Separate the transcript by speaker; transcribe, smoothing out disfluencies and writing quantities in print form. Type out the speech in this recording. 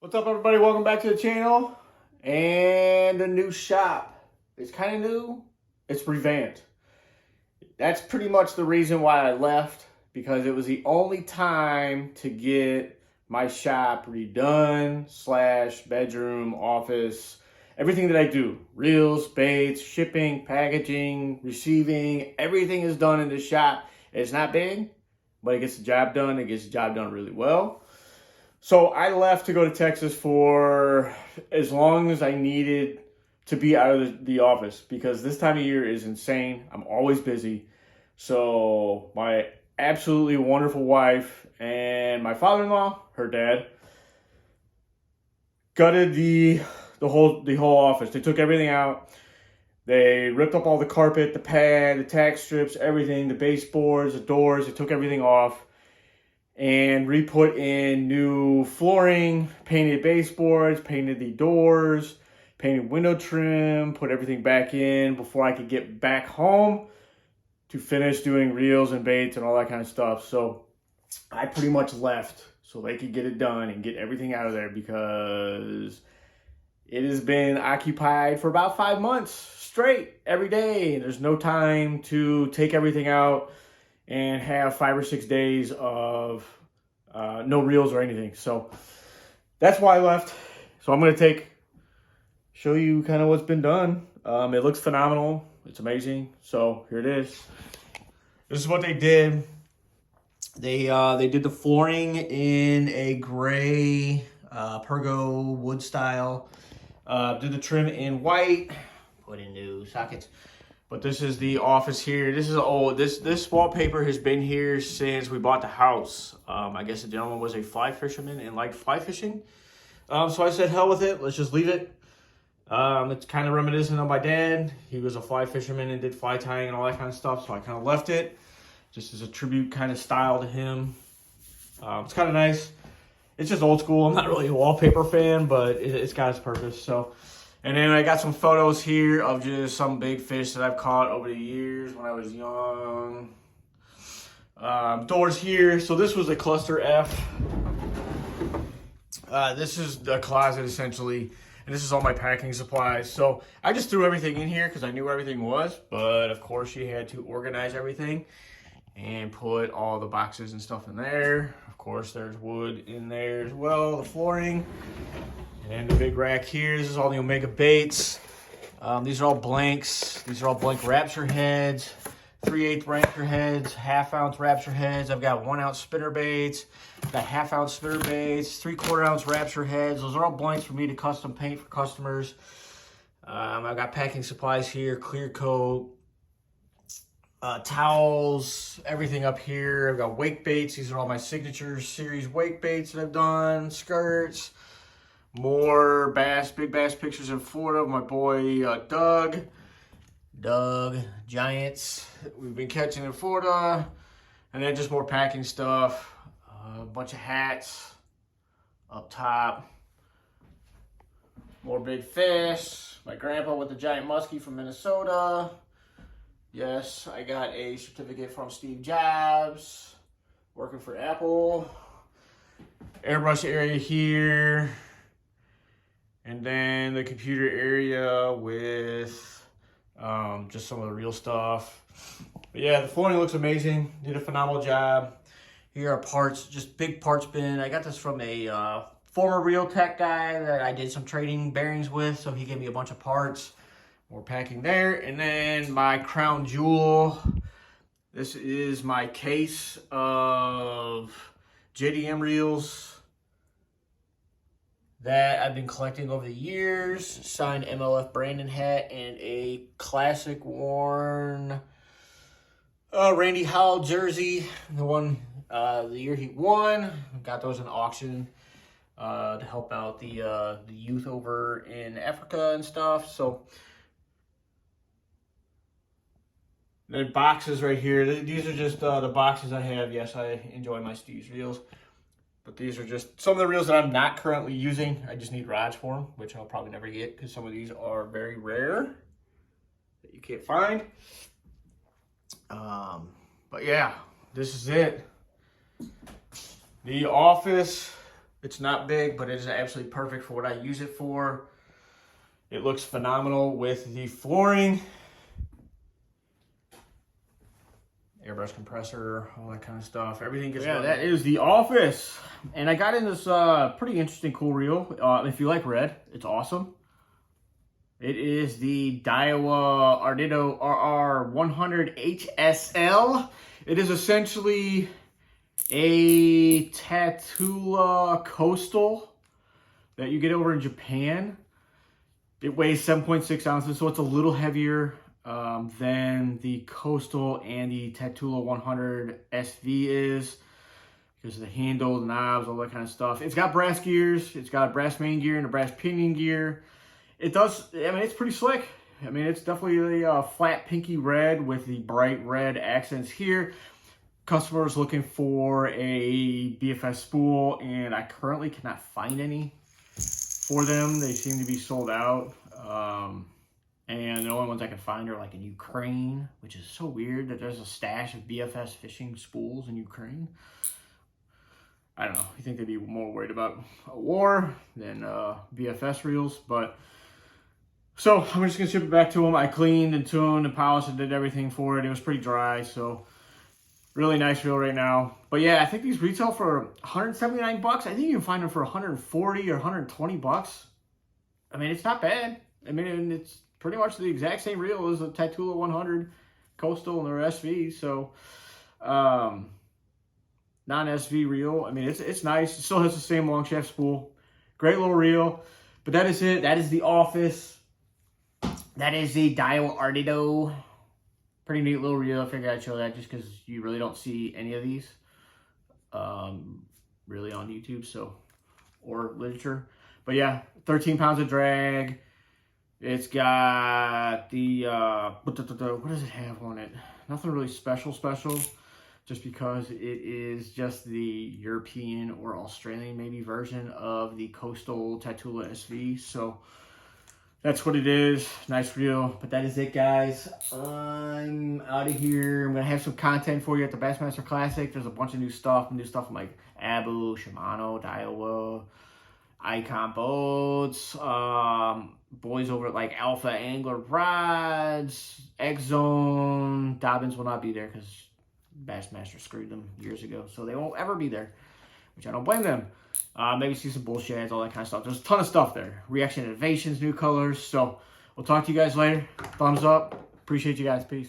Speaker 1: What's up, everybody? Welcome back to the channel and the new shop. It's kind of new. It's revamped. That's pretty much the reason why I left, because it was the only time to get my shop redone / bedroom, office, everything that I do. Reels, baits, shipping, packaging, receiving, everything is done in the shop. It's not big, but it gets the job done. It gets the job done really well. So I left to go to Texas for as long as I needed to be out of the office, because this time of year is insane. I'm always busy. So my absolutely wonderful wife and my father-in-law, her dad, gutted the whole office. They took everything out. They ripped up all the carpet, the pad, the tack strips, everything, the baseboards, the doors. They took everything off and re-put in new flooring, painted baseboards, painted the doors, painted window trim, put everything back in before I could get back home to finish doing reels and baits and all that kind of stuff. So I pretty much left so they could get it done and get everything out of there, because it has been occupied for about 5 months straight every day. And there's no time to take everything out and have 5 or 6 days of no reels or anything. So that's why I left. So I'm going to show you kind of what's been done. It looks phenomenal. It's amazing. So here it is. This is what they did. They did the flooring in a gray Pergo wood style. Did the trim in white. Put in new sockets. But this is the office here. This is old. This wallpaper has been here since we bought the house. I guess the gentleman was a fly fisherman and liked fly fishing. So I said, hell with it. Let's just leave it. It's kind of reminiscent of my dad. He was a fly fisherman and did fly tying and all that kind of stuff. So I kind of left it just as a tribute kind of style to him. It's kind of nice. It's just old school. I'm not really a wallpaper fan, but it's got its purpose. So. And then I got some photos here of just some big fish that I've caught over the years when I was young. Doors here. So this was a cluster F. This is the closet essentially. And this is all my packing supplies. So I just threw everything in here because I knew where everything was. But of course you had to organize everything and put all the boxes and stuff in there. Of course there's wood in there as well, the flooring. And the big rack here, this is all the Omega baits. These are all blanks. These are all blank Rapture heads, 3/8 Rapture heads, 1/2 ounce Rapture heads. I've got 1 ounce spinner baits. I've got 1/2 ounce spinner baits, 3/4 ounce Rapture heads. Those are all blanks for me to custom paint for customers. I've got packing supplies here, clear coat, towels, everything up here. I've got wake baits. These are all my signature series wake baits that I've done, skirts. More bass, big bass pictures in Florida of my boy Doug Giants we've been catching in Florida. And then just more packing stuff, a bunch of hats up top, more big fish, my grandpa with the giant muskie from Minnesota. Yes, I got a certificate from Steve Jobs working for Apple. Airbrush area here. And then the computer area with just some of the real stuff. But yeah, the flooring looks amazing. Did a phenomenal job. Here are parts, just big parts bin. I got this from a former Reel Tech guy that I did some trading bearings with. So he gave me a bunch of parts. More packing there. And then my crown jewel. This is my case of JDM reels that I've been collecting over the years. Signed MLF Brandon hat and a classic worn Randy Howell jersey. The year he won. Got those in auction to help out the youth over in Africa and stuff. So the boxes right here. These are just the boxes I have. Yes, I enjoy my Steve's reels. But these are just some of the reels that I'm not currently using. I just need rods for them, which I'll probably never get because some of these are very rare that you can't find. But yeah, this is it. The office It's not big, but it is absolutely perfect for what I use it for. It looks phenomenal with the flooring. Airbrush compressor, all that kind of stuff. Everything gets done. That is the office. And I got in this pretty interesting cool reel. If you like red, it's awesome. It is the Daiwa Ardito RR100 HSL. It is essentially a Tatula Coastal that you get over in Japan. It weighs 7.6 ounces, so it's a little heavier than the Coastal and the Tatula 100 SV is, because of the handle, the knobs, all that kind of stuff. It's got brass gears. It's got a brass main gear and a brass pinion gear. It does, I mean, it's pretty slick. I mean, it's definitely a flat pinky red with the bright red accents here. Customers looking for a BFS spool, and I currently cannot find any for them. They seem to be sold out. And the only ones I can find are like in Ukraine, which is so weird that there's a stash of BFS fishing spools in Ukraine. I don't know. You think they'd be more worried about a war than BFS reels, but so I'm just gonna ship it back to them. I cleaned and tuned and polished and did everything for it. It was pretty dry, so really nice reel right now. But yeah, I think these retail for 179 bucks. I think you can find them for 140 or 120 bucks. I mean, it's not bad. I mean, it's pretty much the exact same reel as the Tatula 100 Coastal and their SV. So, non-SV reel. I mean, it's nice. It still has the same long shaft spool. Great little reel. But that is it. That is the office. That is the Daiwa Ardito. Pretty neat little reel. I figured I'd show that just because you really don't see any of these really on YouTube, so, or literature. But yeah, 13 pounds of drag. It's got the, what does it have on it? Nothing really special, just because it is just the European or Australian maybe version of the Coastal Tatula SV. So that's what it is. Nice reel. But that is it, guys. I'm out of here. I'm going to have some content for you at the Bassmaster Classic. There's a bunch of new stuff from like Abu, Shimano, Daiwa, Icon Boats, boys over at like Alpha Angler Rods, X Zone. Dobbins will not be there because Bassmaster screwed them years ago, so they won't ever be there, which I don't blame them. Maybe see some bullsheds, all that kind of stuff. There's a ton of stuff there. Reaction Innovations, new colors. So we'll talk to you guys later. Thumbs up. Appreciate you guys. Peace.